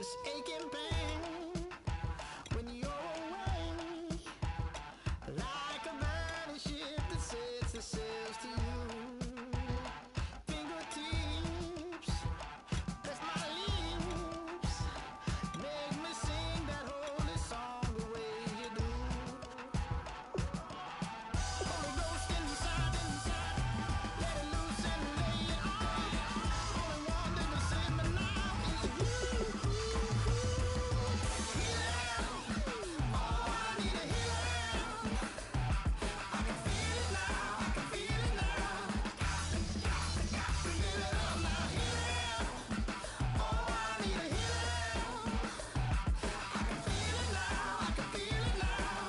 this aching pain when you're away, like a burning ship that sets the sails to you. Fingertips, press my lips, make me sing that holy song the way you do. Holy Ghost inside, let it loose and lay it on. Only one that can save me now is you. Healing, oh, I need a healing. I can feel it now, I can feel it now. Got to get it up now. Healing, oh, I need a healing. I can feel it now, I can feel it now. Got to get it up now.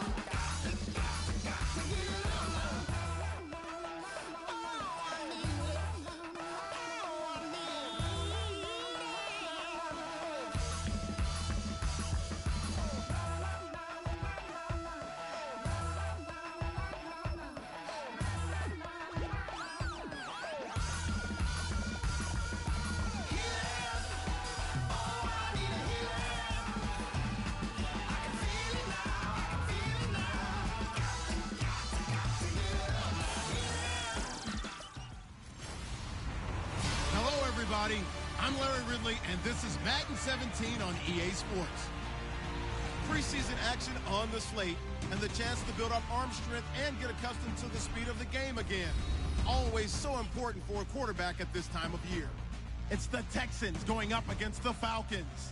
Oh, I need it. Oh, I need Hello, everybody. I'm Larry Ridley, and this is Madden 17 on EA Sports. Preseason action on the slate, and the chance to build up arm strength and get accustomed to the speed of the game again. Always so important for a quarterback at this time of year. It's the Texans going up against the Falcons.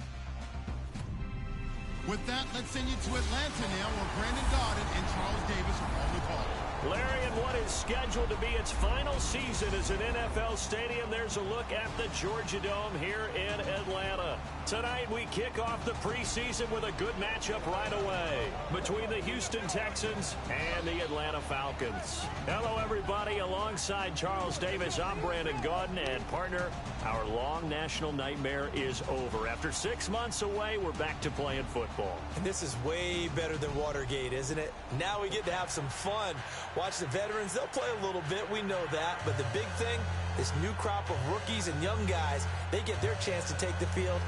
With that, let's send you to Atlanta now, where Brandon Gaudin and Charles Davis are on the call. Larry, in what is scheduled to be its final season as an NFL stadium, there's a look at the Georgia Dome here in Atlanta. Tonight, we kick off the preseason with a good matchup right away between the Houston Texans and the Atlanta Falcons. Hello, everybody. Alongside Charles Davis, I'm Brandon Gaudin, and partner, our long national nightmare is over. After 6 months away, we're back to playing football. And this is way better than Watergate, isn't it? Now we get to have some fun. Watch the veterans. They'll play a little bit. We know that. But the big thing, this new crop of rookies and young guys, they get their chance to take the field.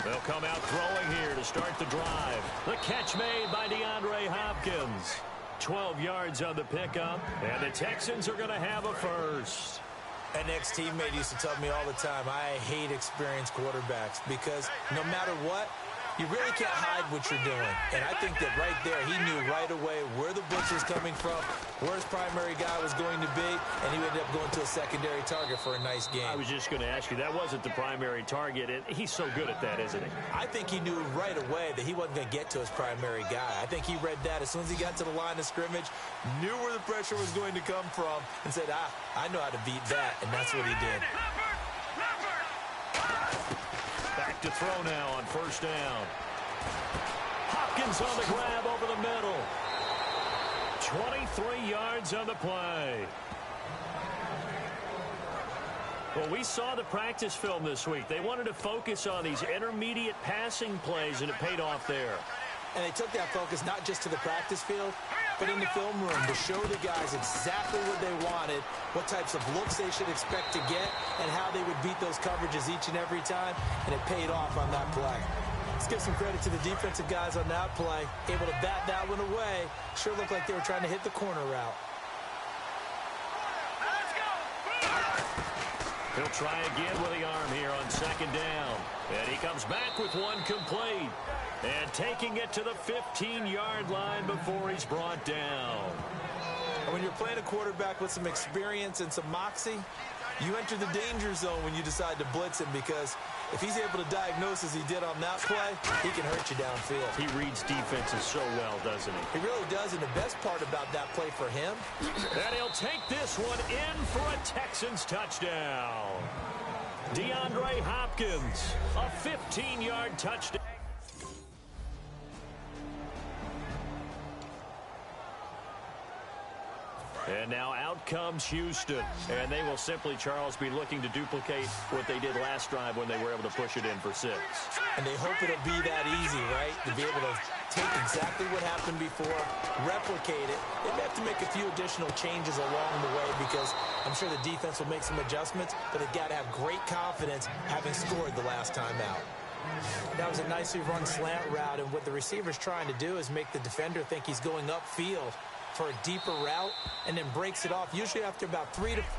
They'll come out throwing here to start the drive. The catch made by DeAndre Hopkins. 12 yards on the pickup, and the Texans are going to have a first. An ex-teammate used to tell me all the time, I hate experienced quarterbacks because no matter what, you really can't hide what you're doing. And I think that right there, he knew right away where the blitz was coming from, where his primary guy was going to be, and he ended up going to a secondary target for a nice game. I was just going to ask you, that wasn't the primary target, and he's so good at that, isn't he? I think he knew right away that he wasn't going to get to his primary guy. I think he read that as soon as he got to the line of scrimmage, knew where the pressure was going to come from, and said, I know how to beat that, and that's what he did. Back to throw now on first down. Hopkins on the grab over the middle. 23 yards on the play. Well, we saw the practice film this week. They wanted to focus on these intermediate passing plays, and it paid off there. And they took that focus not just to the practice field, but in the film room to show the guys exactly what they wanted, what types of looks they should expect to get, and how they would beat those coverages each and every time, and it paid off on that play. Let's give some credit to the defensive guys on that play, able to bat that one away. Sure looked like they were trying to hit the corner route. He'll try again with the arm here on second down. And he comes back with one complete. And taking it to the 15-yard line before he's brought down. When you're playing a quarterback with some experience and some moxie, you enter the danger zone when you decide to blitz him, because if he's able to diagnose as he did on that play, he can hurt you downfield. He reads defenses so well, doesn't he? He really does, and the best part about that play for him. And he'll take this one in for a Texans touchdown. DeAndre Hopkins, a 15-yard touchdown. And now out comes Houston. And they will simply, Charles, be looking to duplicate what they did last drive when they were able to push it in for 6. And they hope it'll be that easy, right? To be able to take exactly what happened before, replicate it. They may have to make a few additional changes along the way, because I'm sure the defense will make some adjustments, but they've got to have great confidence having scored the last time out. That was a nicely run slant route, and what the receiver's trying to do is make the defender think he's going upfield for a deeper route, and then breaks it off, usually after about 3 to 4.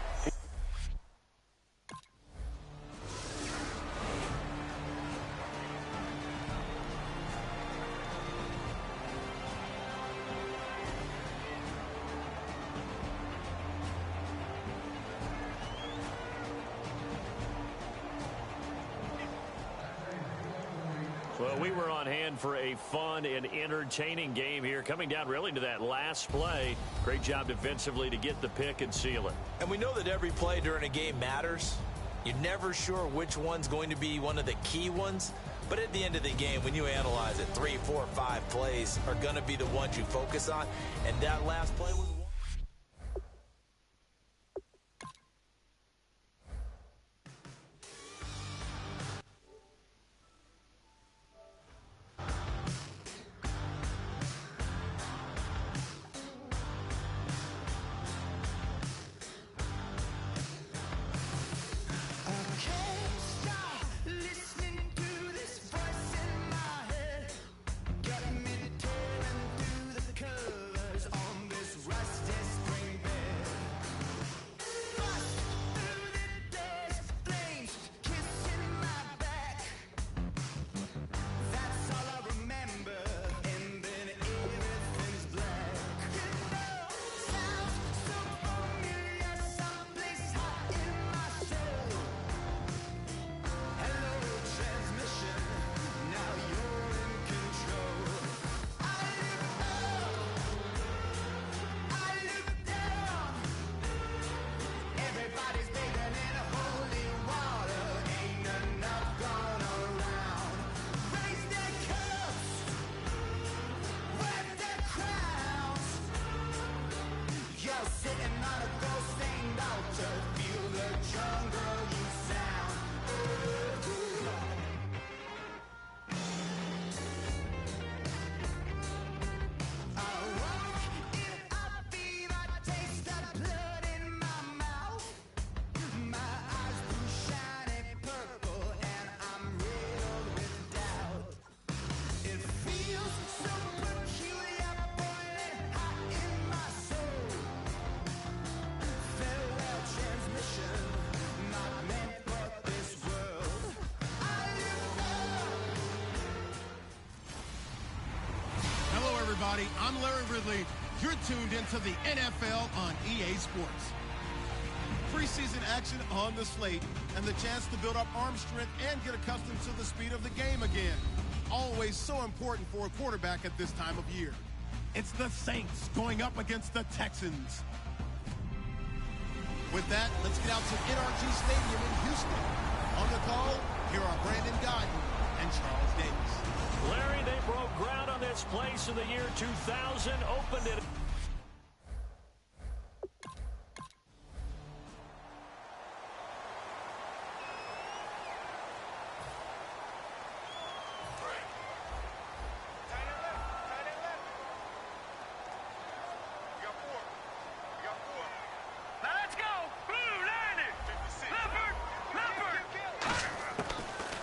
Well, we were on hand for a fun and entertaining game here, coming down really to that last play. Great job defensively to get the pick and seal it. And we know that every play during a game matters. You're never sure which one's going to be one of the key ones. But at the end of the game, when you analyze it, 3, 4, 5 plays are going to be the ones you focus on. And that last play was one. Everybody, I'm Larry Ridley. You're tuned into the NFL on EA Sports. Preseason action on the slate and the chance to build up arm strength and get accustomed to the speed of the game again. Always so important for a quarterback at this time of year. It's the Saints going up against the Texans. With that, let's get out to NRG Stadium in Houston. On the call, here are Brandon Godden and Charles Davis. Larry, they broke ground on this place in the year 2000, opened it.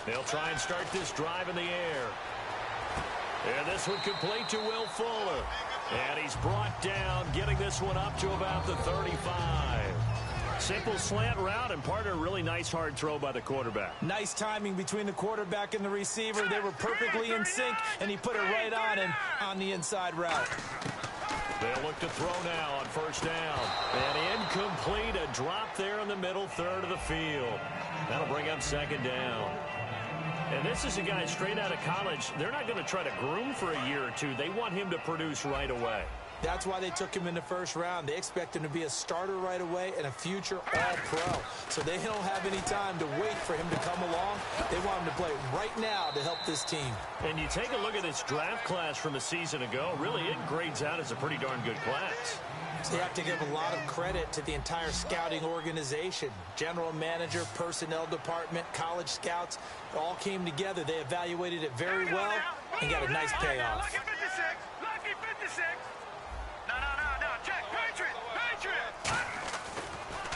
They'll try and start this drive in the air. And this one complete to Will Fuller. And he's brought down, getting this one up to about the 35. Simple slant route, and partner, a really nice hard throw by the quarterback. Nice timing between the quarterback and the receiver. They were perfectly in sync, and he put it right on him on the inside route. They'll look to throw now on first down. And incomplete, a drop there in the middle third of the field. That'll bring up second down. And this is a guy straight out of college. They're not going to try to groom for a year or two. They want him to produce right away. That's why they took him in the first round. They expect him to be a starter right away and a future all-pro. So they don't have any time to wait for him to come along. They want him to play right now to help this team. And you take a look at this draft class from a season ago. Really, it grades out as a pretty darn good class. So you have to give a lot of credit to the entire scouting organization. General manager, personnel department, college scouts, it all came together. They evaluated it very well and got a nice payoff. Lucky 56. Lucky 56. No. Check. Patriot.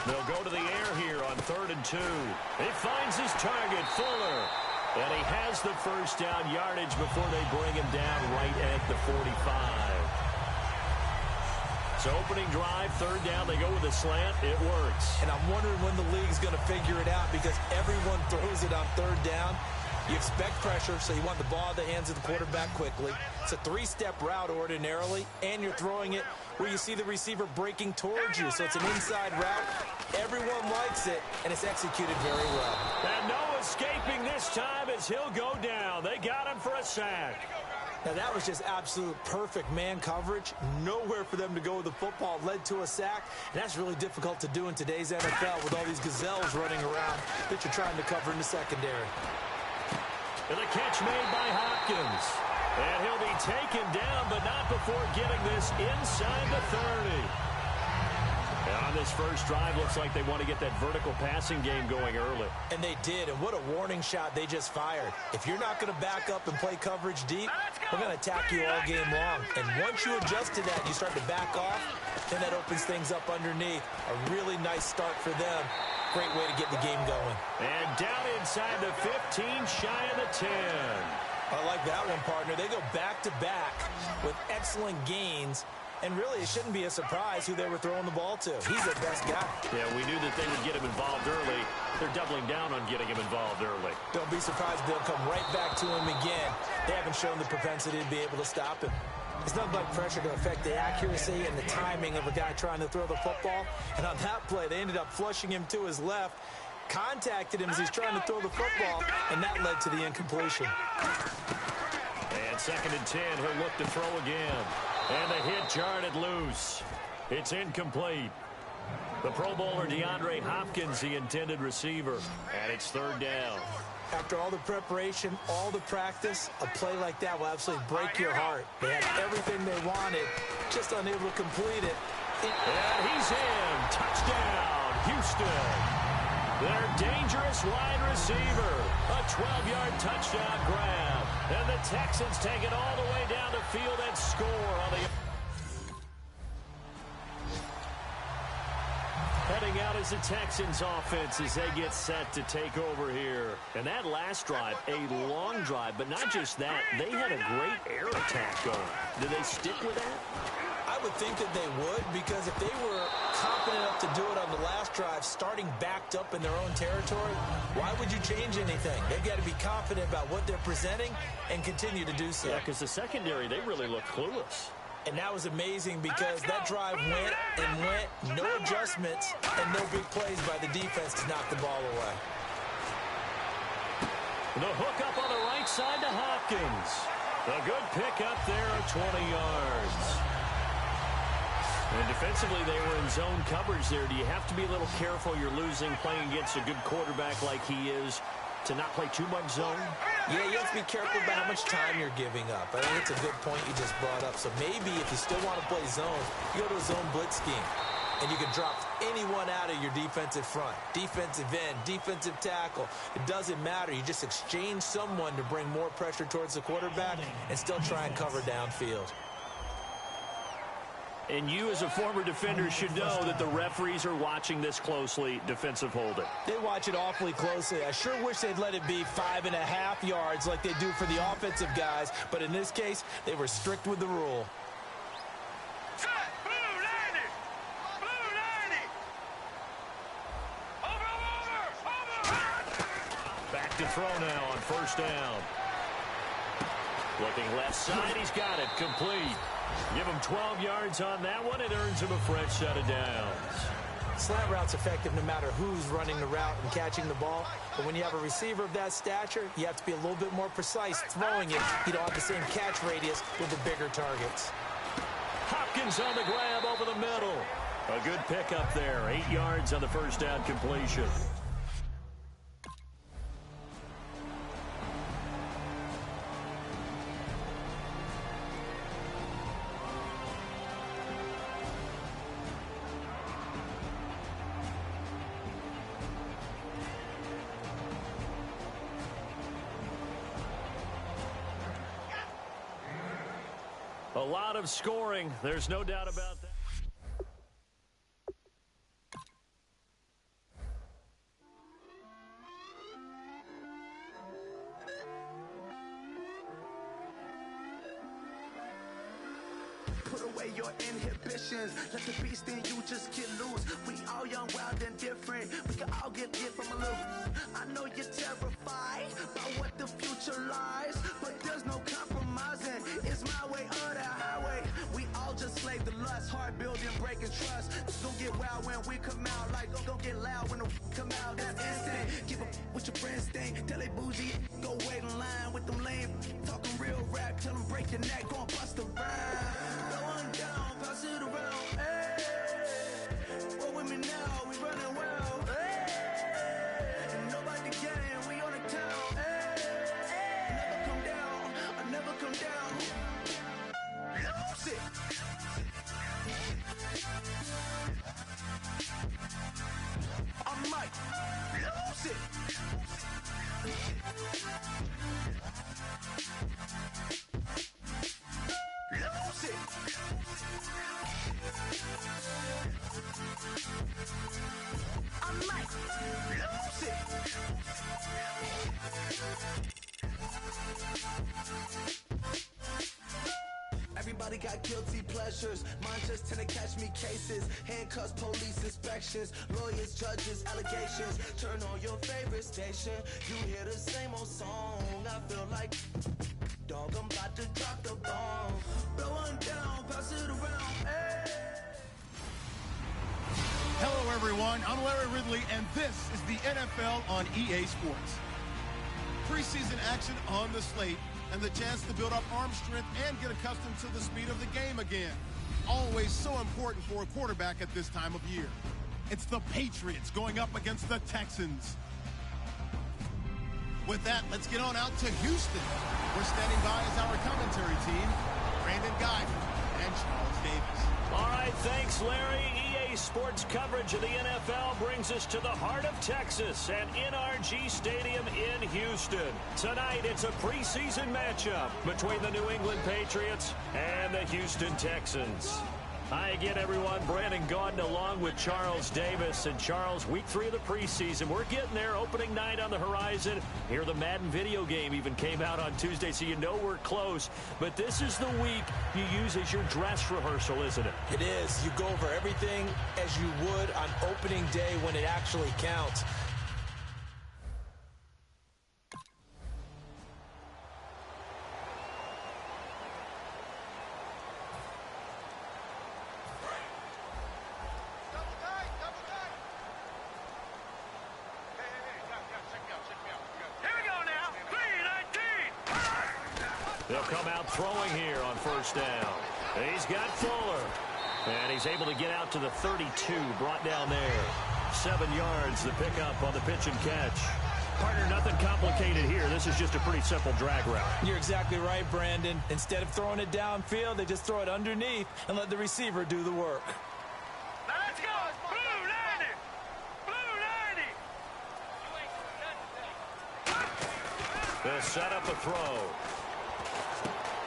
They'll go to the air here on 3rd and 2. He finds his target, Fuller. And he has the first down yardage before they bring him down right at the 45. So opening drive, 3rd down, they go with a slant. It works. And I'm wondering when the league's going to figure it out because everyone throws it on 3rd down. You expect pressure, so you want the ball in the hands of the quarterback quickly. It's a 3-step route ordinarily, and you're throwing it where you see the receiver breaking towards you. So it's an inside route. Everyone likes it, and it's executed very well. And no escaping this time as he'll go down. They got him for a sack. Now, that was just absolute perfect man coverage. Nowhere for them to go with the football. Led to a sack. And that's really difficult to do in today's NFL with all these gazelles running around that you're trying to cover in the secondary. And the catch made by Hopkins. And he'll be taken down, but not before getting this inside the 30. And on this first drive, looks like they want to get that vertical passing game going early. And they did, and what a warning shot they just fired. If you're not going to back up and play coverage deep, we're going to attack you all game long. And once you adjust to that and you start to back off, then that opens things up underneath. A really nice start for them. Great way to get the game going. And down inside the 15, shy of the 10. I like that one, partner. They go back-to-back with excellent gains. And really, it shouldn't be a surprise who they were throwing the ball to. He's their best guy. Yeah, we knew that they would get him involved early. They're doubling down on getting him involved early. Don't be surprised if they'll come right back to him again. They haven't shown the propensity to be able to stop him. It's not like pressure to affect the accuracy and the timing of a guy trying to throw the football. And on that play, they ended up flushing him to his left, contacted him as he's trying to throw the football, and that led to the incompletion. And 2nd and 10, he'll look to throw again. And the hit jarred it loose. It's incomplete. The Pro Bowler DeAndre Hopkins, the intended receiver. And it's 3rd down. After all the preparation, all the practice, a play like that will absolutely break your heart. They had everything they wanted, just unable to complete it. And he's in. Touchdown, Houston. Their dangerous wide receiver. A 12-yard touchdown grab. And the Texans take it all the way down the field and score on the... Heading out is the Texans offense as they get set to take over here. And that last drive, a long drive, but not just that, they had a great air attack going. Do they stick with that? I would think that they would, because if they were confident enough to do it on the last drive, starting backed up in their own territory, why would you change anything? They've got to be confident about what they're presenting and continue to do so. Yeah, because the secondary, they really look clueless. And that was amazing because that drive went and went, no adjustments, and no big plays by the defense to knock the ball away. The hook up on the right side to Hopkins. A good pick up there at 20 yards. And defensively, they were in zone coverage there. Do you have to be a little careful? You're losing, playing against a good quarterback like he is, to not play too much zone? Yeah, you have to be careful about how much time you're giving up. I think it's a good point you just brought up. So maybe if you still want to play zone, you go to a zone blitz scheme. And you can drop anyone out of your defensive front. Defensive end, defensive tackle. It doesn't matter. You just exchange someone to bring more pressure towards the quarterback and still try and cover downfield. And you as a former defender should know that the referees are watching this closely, defensive holding. They watch it awfully closely. I sure wish they'd let it be 5.5 yards like they do for the offensive guys. But in this case, they were strict with the rule. to throw now on first down. Looking left side, he's got it, complete. Give him 12 yards on that one. It earns him a fresh set of downs. Slant route's effective no matter who's running the route and catching the ball. But when you have a receiver of that stature, you have to be a little bit more precise throwing it. You don't have the same catch radius with the bigger targets. Hopkins on the grab over the middle. A good pickup there. 8 yards on the first down completion. A lot of scoring. There's no doubt about that. Put away your inhibitions. Let the beast in you just get loose. We all young, wild, and different. We can all get from a little. I know you're terrified about what the future lies, but there's no compromising. It's my way or the highway. We all just slave the lust, hard building, breaking trust. It's gonna get wild when we come out, like gonna get loud when the come out. That's instant. Keep up with your friends, thing. Tell they bougie, go wait in line with them lame. Talking real rap, tell them break your neck, gon' bust a rhyme. Going down, pass it around, hey. Roll with me now, we running well, hey. And nobody can, we on the town, hey. Never come down, I never come down. Lose it. I'm Mike, lose it. Lose it. I'm Mike, lose it. Everybody got guilty pleasures. Mine just tend to catch me cases. Handcuffs, police inspections, lawyers, judges, allegations. Turn on your favorite station. You hear the same old song. I feel like, dog, I'm about to drop the bomb. Blowing down, pass it around, hey. Hello, everyone. I'm Larry Ridley, and this is the NFL on EA Sports. Preseason action on the slate, and the chance to build up arm strength and get accustomed to the speed of the game again. Always so important for a quarterback at this time of year. It's the Patriots going up against the Texans. With that, let's get on out to Houston. We're standing by as our commentary team, Brandon Guyver and Charles Davis. All right, thanks, Larry. EA Sports coverage of the NFL brings us to the heart of Texas at NRG Stadium in Houston. Tonight, it's a preseason matchup between the New England Patriots and the Houston Texans. Hi again, everyone. Brandon Gaudin along with Charles Davis. And Charles, week 3 of the preseason. We're getting there. Opening night on the horizon. Here, the Madden video game even came out on Tuesday, so you know we're close. But this is the week you use as your dress rehearsal, isn't it? It is. You go over everything as you would on opening day when it actually counts. They'll come out throwing here on first down. He's got Fuller. And he's able to get out to the 32, brought down there. 7 yards, the pickup on the pitch and catch. Partner, nothing complicated here. This is just a pretty simple drag route. You're exactly right, Brandon. Instead of throwing it downfield, they just throw it underneath and let the receiver do the work. Now let's go. Blue 90. Blue 90. They'll set up a throw.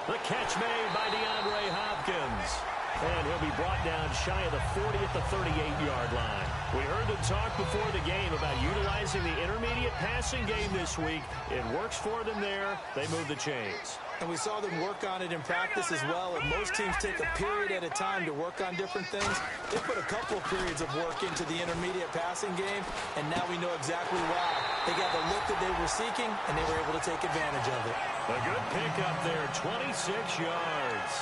The catch made by DeAndre Hopkins. And he'll be brought down shy of the 40 at the 38-yard line. We heard them talk before the game about utilizing the intermediate passing game this week. It works for them there. They move the chains. And we saw them work on it in practice as well. And most teams take a period at a time to work on different things. They put a couple of periods of work into the intermediate passing game, and now we know exactly why. They got the look that they were seeking, and they were able to take advantage of it. A good pickup there, 26 yards.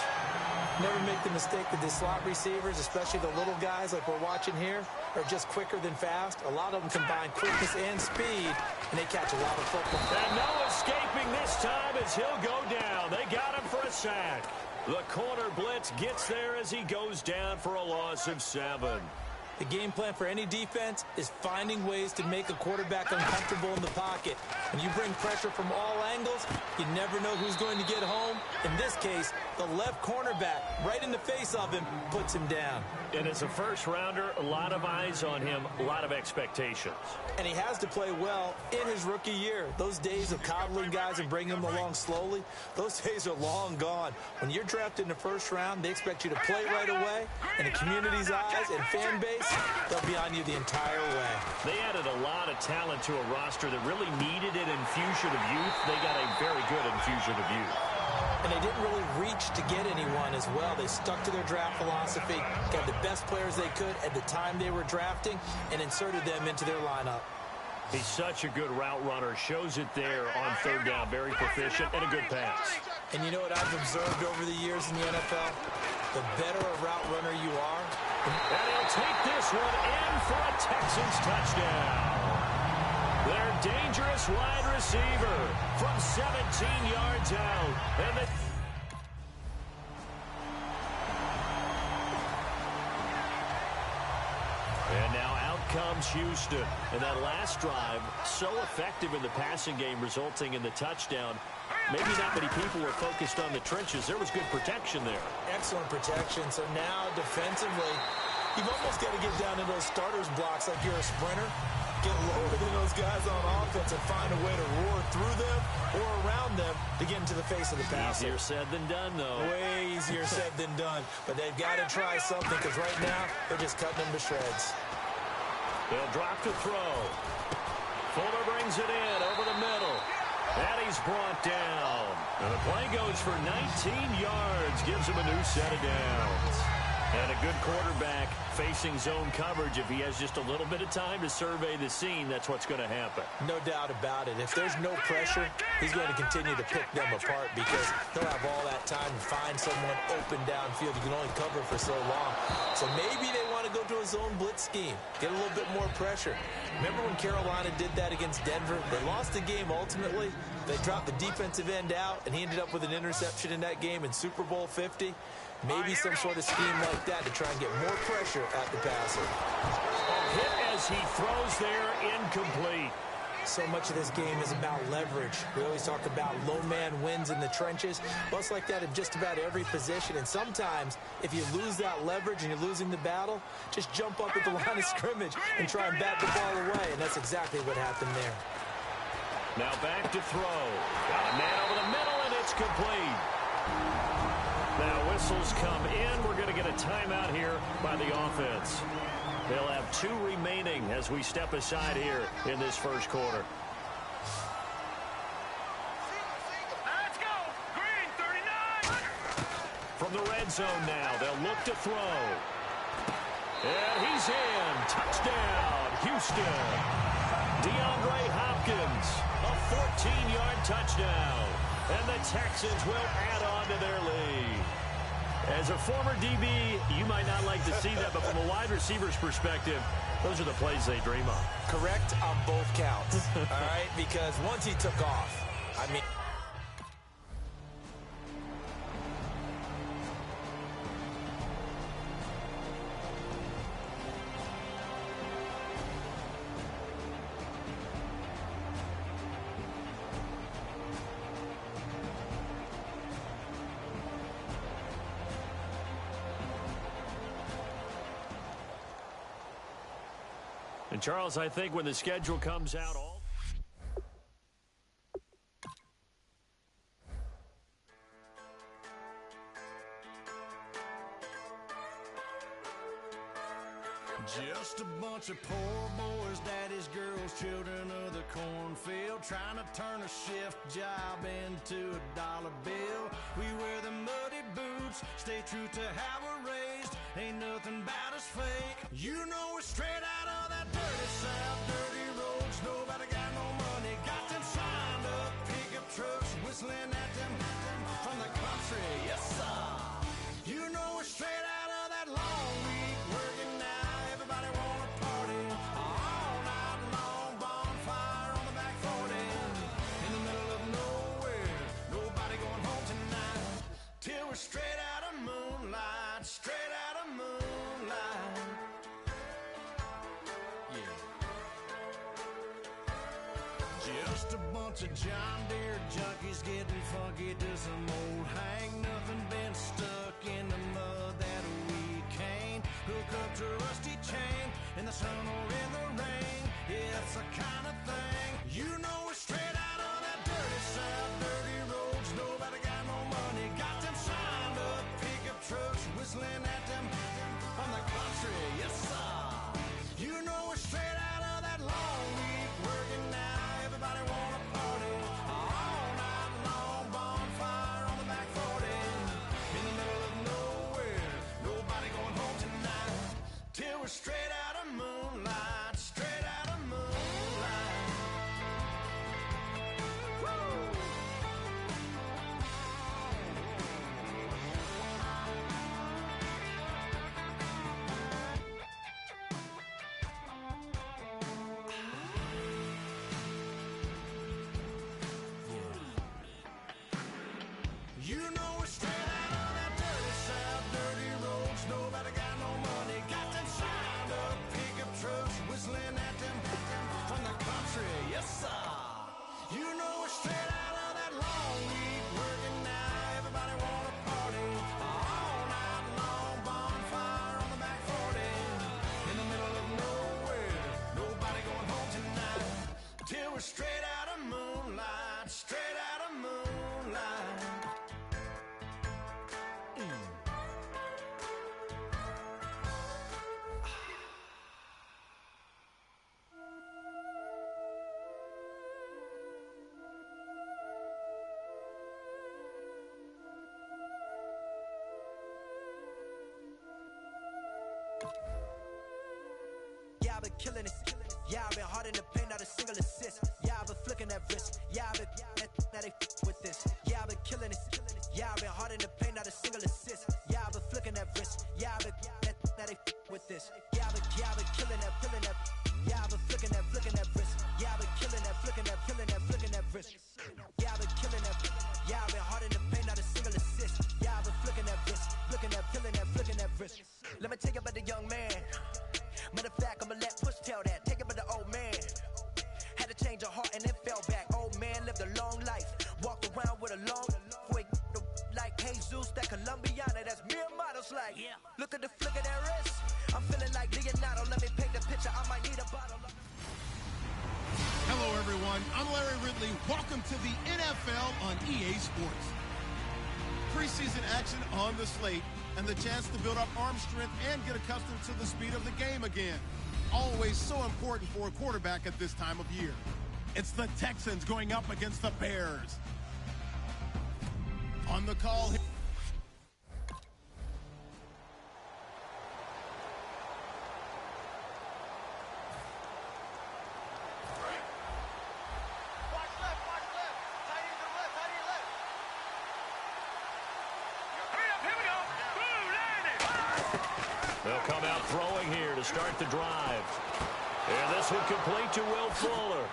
Never make the mistake that the slot receivers, especially the little guys like we're watching here, are just quicker than fast. A lot of them combine quickness and speed, and they catch a lot of football. And no escaping this time as he'll go down. They got him for a sack. The corner blitz gets there as he goes down for a loss of 7. The game plan for any defense is finding ways to make a quarterback uncomfortable in the pocket. When you bring pressure from all angles, you never know who's going to get home. In this case, the left cornerback, right in the face of him, puts him down. And as a first-rounder, a lot of eyes on him, a lot of expectations. And he has to play well in his rookie year. Those days of coddling guys and bringing them along slowly, those days are long gone. When you're drafted in the first round, they expect you to play right away. And the community's eyes and fan base, they'll be on you the entire way. They added a lot of talent to a roster that really needed an infusion of youth. They got a very good infusion of youth. And they didn't really reach to get anyone as well. They stuck to their draft philosophy, got the best players they could at the time they were drafting, and inserted them into their lineup. He's such a good route runner. Shows it there on third down. Very proficient and a good pass. And you know what I've observed over the years in the NFL? The better a route runner you are. And he'll take this one in for a Texans touchdown. Their dangerous wide receiver from 17 yards out. And now out comes Houston. And that last drive, so effective in the passing game, resulting in the touchdown. Maybe not many people were focused on the trenches. There was good protection there. Excellent protection. So now defensively, you've almost got to get down to those starters blocks like you're a sprinter. Get lower than those guys on offense and find a way to roar through them or around them to get into the face of the passer. Easier said than done, though. Way easier said than done. But they've got to try something because right now they're just cutting them to shreds. They'll drop to throw. Fuller brings it in over the middle. And he's brought down. And the play goes for 19 yards. Gives him a new set of downs. And a good quarterback facing zone coverage. If he has just a little bit of time to survey the scene, that's what's going to happen. No doubt about it. If there's no pressure, he's going to continue to pick them apart because he'll have all that time to find someone open downfield. You can only cover for so long. So maybe they want to go to a zone blitz scheme, get a little bit more pressure. Remember when Carolina did that against Denver? They lost the game ultimately. They dropped the defensive end out, and he ended up with an interception in that game in Super Bowl 50. Maybe some sort of scheme like that to try and get more pressure at the passer. A hit as he throws there, incomplete. So much of this game is about leverage. We always talk about low man wins in the trenches. Well, it's like that in just about every position. And sometimes, if you lose that leverage and you're losing the battle, just jump up at the line of scrimmage and try and bat the ball away. And that's exactly what happened there. Now back to throw. Got a man over the middle, and it's complete. Now whistles come in. We're going to get a timeout here by the offense. They'll have 2 remaining as we step aside here in this first quarter. Let's go. Green 39. From the red zone now, they'll look to throw. And he's in. Touchdown, Houston. DeAndre Hopkins, a 14-yard touchdown. And the Texans will add on to their lead. As a former DB, you might not like to see that, but from a wide receiver's perspective, those are the plays they dream of. Correct on both counts, all right? Because once he took off, I mean... And Charles, I think when the schedule comes out, bunch of poor boys, daddies, girls, children of the cornfield, trying to turn a shift job into a dollar bill. We wear the muddy boots, stay true to how we're raised. Ain't nothing about us fake. You know we're straight out of that dirty South, dirty roads. Nobody got no money, got them signed up pickup trucks, whistling at them from the country. Yes, sir. You know we're straight out of that long week working now. Everybody wanna party all night long. Bonfire on the back 40 in the middle of nowhere. Nobody going home tonight till we're straight out of moonlight. Straight out of moonlight. Yeah. Just a bunch of John Deere junkies getting funky to some old hang. Nothing been stuck in the mud that we can't hook up to a rusty chain in the sun or in the rain. Yeah, it's the kind of thing. You know we're straight out of that dirty South, dirty roads. Nobody got no money, got them signed up pickup trucks, whistling at them from the country. Yes, sir. You know we're straight out of that long week working now. Everybody wanna party all night long. Bonfire on the back 40 in the middle of nowhere. Nobody going home tonight till we're straight out of moonlight. Straight out of moonlight. Woo! You know we're straight out of that dirty South, dirty roads. Nobody got no money, got them signed up pickup trucks, whistling at them from the country. Yes, sir. You know we're straight out of that long week working now. Everybody wanna party all night long. Bonfire on the back 40 in the middle of nowhere. Nobody going home tonight till we're straight out of moonlight. Straight out of moonlight. Yeah, I've been killing it. Yeah, I've been hard in the paint, not a single assist. Yeah, I've been flicking that wrist. Yeah, I've been that they with this. Yeah, I've been killing it. Yeah, I've been hard in the paint, not a single assist. Yeah, I've been flicking that wrist. Yeah, I've been that they with this. Yeah, I've been killing that, killing that. Yeah, I've been flicking that wrist. Yeah, I've been killing that, flicking that wrist. Yeah, I've been killing that. Yeah, I've been hard in the paint, not a single assist. Yeah, I've been flicking that wrist, flicking that wrist. Let me tell you about the young man. Matter of fact, I'ma let Push tell that. Take it by the old man. Had to change her heart and then fell back. Old man lived a long life. Walked around with a long way like Jesus, that Colombiana. That's mere models like. Yeah. Look at the flick of that wrist. I'm feeling like Leonardo. Let me paint the picture. I might need a bottle. Hello, everyone. I'm Larry Ridley. Welcome to the NFL on EA Sports. Preseason action on the slate and the chance to build up arm strength and get accustomed to the speed of the game again. Always so important for a quarterback at this time of year. It's the Texans going up against the Bears. On the call. They'll come out throwing here to start the drive. And this one complete to Will Fuller.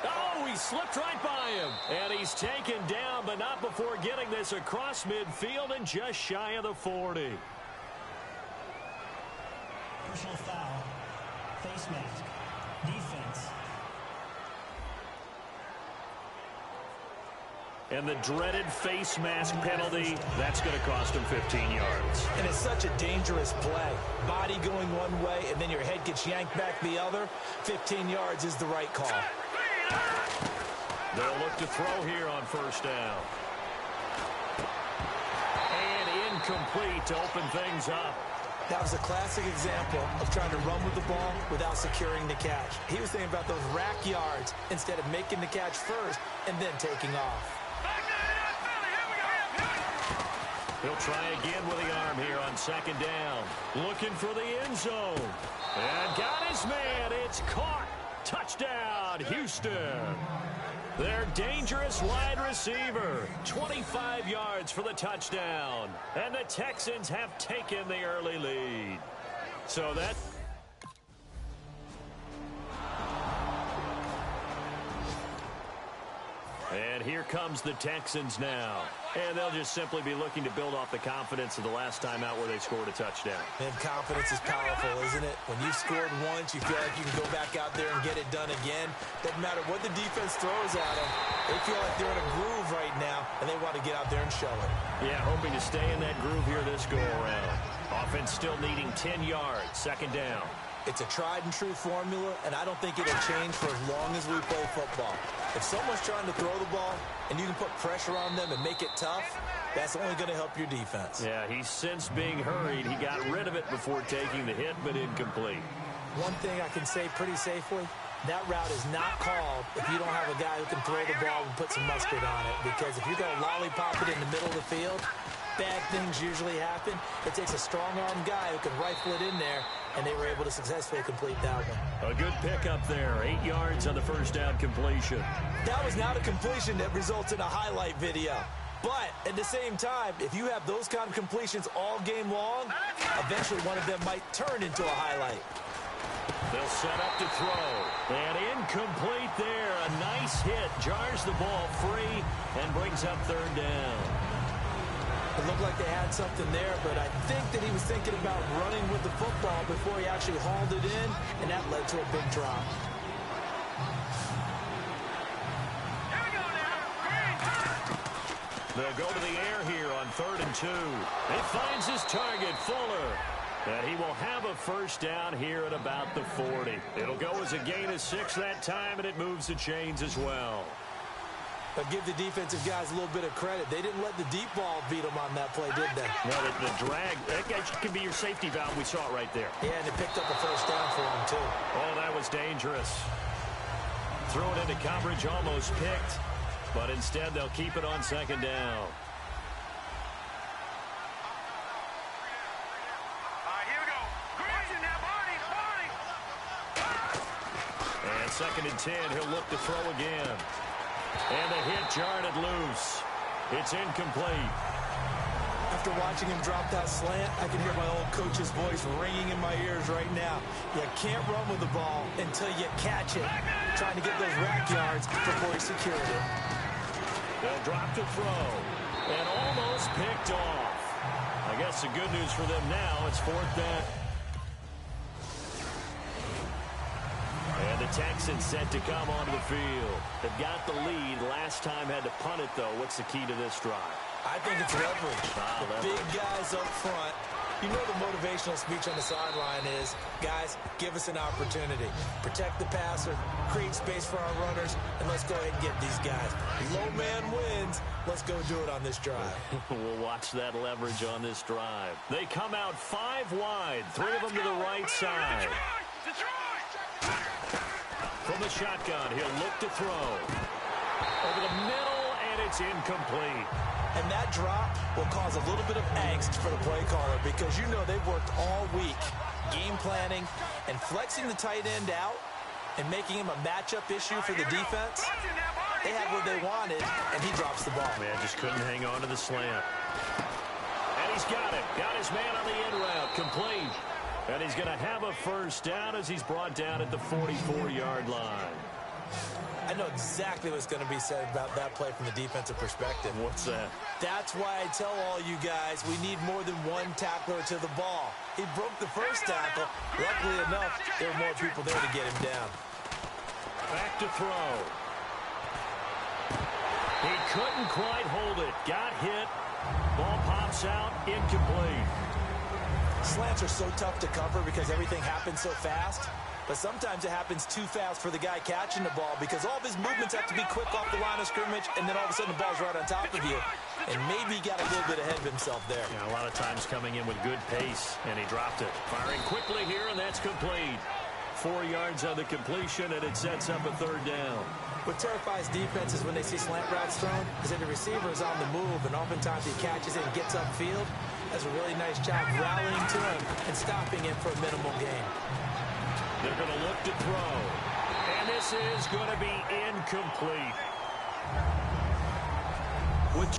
Oh, he slipped right by him. And he's taken down, but not before getting this across midfield and just shy of the 40. Personal foul. Face mask. Defense. And the dreaded face mask penalty, that's going to cost him 15 yards. And it's such a dangerous play. Body going one way, and then your head gets yanked back the other. 15 yards is the right call. They'll look to throw here on first down. And incomplete to open things up. That was a classic example of trying to run with the ball without securing the catch. He was thinking about those rack yards instead of making the catch first and then taking off. He'll try again with the arm here on second down. Looking for the end zone. And got his man. It's caught. Touchdown, Houston. Their dangerous wide receiver. 25 yards for the touchdown. And the Texans have taken the early lead. So that... And here comes the Texans now. And they'll just simply be looking to build off the confidence of the last time out where they scored a touchdown. And confidence is powerful, isn't it? When you've scored once, you feel like you can go back out there and get it done again. Doesn't matter what the defense throws at them. They feel like they're in a groove right now, and they want to get out there and show it. Yeah, hoping to stay in that groove here this go-around. Offense still needing 10 yards, second down. It's a tried-and-true formula, and I don't think it'll change for as long as we play football. If someone's trying to throw the ball and you can put pressure on them and make it tough, that's only going to help your defense. Yeah, he's since being hurried. He got rid of it before taking the hit, but incomplete. One thing I can say pretty safely, that route is not called if you don't have a guy who can throw the ball and put some mustard on it. Because if you're going to lollipop it in the middle of the field, bad things usually happen. It takes a strong-arm guy who can rifle it in there, and they were able to successfully complete that one. A good pickup there. 8 yards on the first down completion. That was not a completion that results in a highlight video. But at the same time, if you have those kind of completions all game long, eventually one of them might turn into a highlight. They'll set up to throw. And incomplete there. A nice hit. Jars the ball free and brings up third down. It looked like they had something there, but I think that he was thinking about running with the football before he actually hauled it in, and that led to a big drop. They'll go to the air here on 3rd and 2. He finds his target, Fuller. And he will have a first down here at about the 40. It'll go as a gain of 6 that time, and it moves the chains as well. But give the defensive guys a little bit of credit. They didn't let the deep ball beat them on that play, did they? No, the drag, that can be your safety valve. We saw it right there. Yeah, and it picked up a first down for them, too. Oh, that was dangerous. Throw it into coverage, almost picked. But instead, they'll keep it on second down. Here we go. Green now, Barney. And 2nd and 10, he'll look to throw again. And the hit jarred it loose. It's incomplete. After watching him drop that slant, I can hear my old coach's voice ringing in my ears right now. You can't run with the ball until you catch it. Trying to get those rack yards before he secured it. They'll drop to throw. And almost picked off. I guess the good news for them now, it's 4th down. And the Texans set to come onto the field. They've got the lead. Last time had to punt it, though. What's the key to this drive? I think it's leverage. The big guys up front. You know the motivational speech on the sideline is, guys, give us an opportunity. Protect the passer, create space for our runners, and let's go ahead and get these guys. Low man wins. Let's go do it on this drive. We'll watch that leverage on this drive. They come out 5 wide, 3 of them to the right side. From the shotgun, he'll look to throw. Over the middle, and it's incomplete. And that drop will cause a little bit of angst for the play caller because you know they've worked all week game planning and flexing the tight end out and making him a matchup issue for the defense. They had what they wanted, and he drops the ball. Man, just couldn't hang on to the slant. And he's got it. Got his man on the in route. Complete. And he's going to have a first down as he's brought down at the 44-yard line. I know exactly what's going to be said about that play from the defensive perspective. What's that? That's why I tell all you guys we need more than one tackler to the ball. He broke the first tackle. Luckily enough, there were more people there to get him down. Back to throw. He couldn't quite hold it. Got hit. Ball pops out. Incomplete. Slants are so tough to cover because everything happens so fast. But sometimes it happens too fast for the guy catching the ball because all of his movements have to be quick off the line of scrimmage, and then all of a sudden the ball's right on top of you. And maybe he got a little bit ahead of himself there. Yeah, a lot of times coming in with good pace, and he dropped it. Firing quickly here, and that's complete. 4 yards on the completion, and it sets up a third down. What terrifies defenses when they see slant routes thrown is that the receiver is on the move, and oftentimes he catches it and gets upfield. Does a really nice job rallying to him and stopping him for a minimal gain. They're going to look to throw. And this is going to be incomplete. With